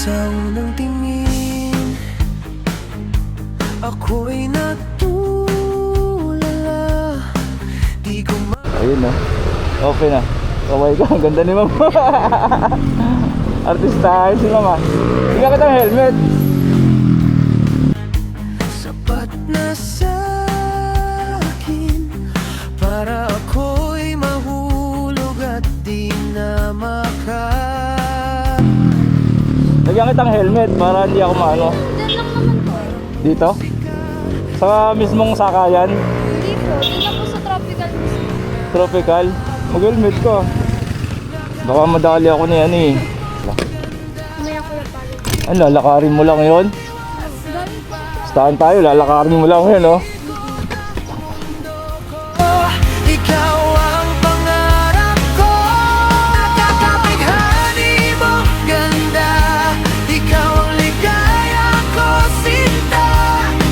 Sa unang tingin, ako'y natulala. Di ko Ayun na. Okay na. Kaway ka. Ang ganda ni ma'am. Artista si mama. Tingnan ka ng helmet. sapat na sa'kin para ako'y mahulog at di na Lagyan kitang helmet para hindi ako maano. Diyan lang naman po. Dito? Sa mismong sakayan. Dito. Diyan lang po sa tropical mismo. Tropical. Mag-helmet ko. Baka madali ako ni ano eh. May ako yung pala. Ano, lalakarin mo lang yun? Dami po. Stahan tayo, lalakarin mo lang yun, oh. ikaw ang pangarap ko. Kakapighani mo, ganda. Ikaw ang ligaya ko, sinta.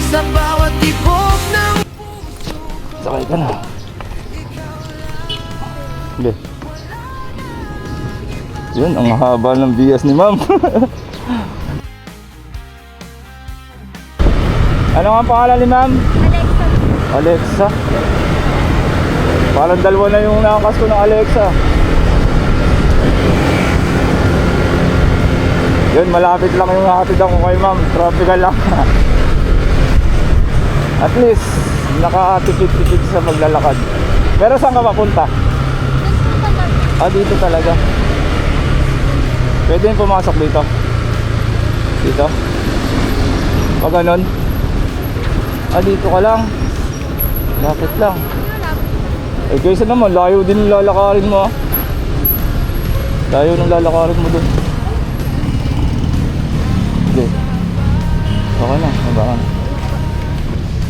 Sa bawat tibok ng Sakay ka na. Sige. Yun, ang haba ng bias ni ma'am. Ano nga ang pangalan ni ma'am? Alexa. Alexa. Parang dalawa na yung nakakas ko ng Alexa. Yun, malapit lang yung hatid ako kay ma'am. Tropical lang. At least, nakatipid-tipid sa maglalakad. Pero saan ka papunta? Ah, dito talaga. Pwede yung pumasok dito. Dito. O ganon. Ah, dito ka lang. Lapit lang. Eh kaysa naman, layo din yung lalakarin mo, ah. Layo ng lalakarin mo dun. Okay. Okay na, mabakan.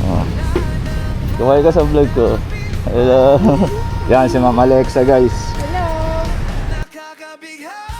Oh. Tukay ka sa vlog ko. Hello. Yan si Ma'am Alexa, guys. Hello. nakakabighani.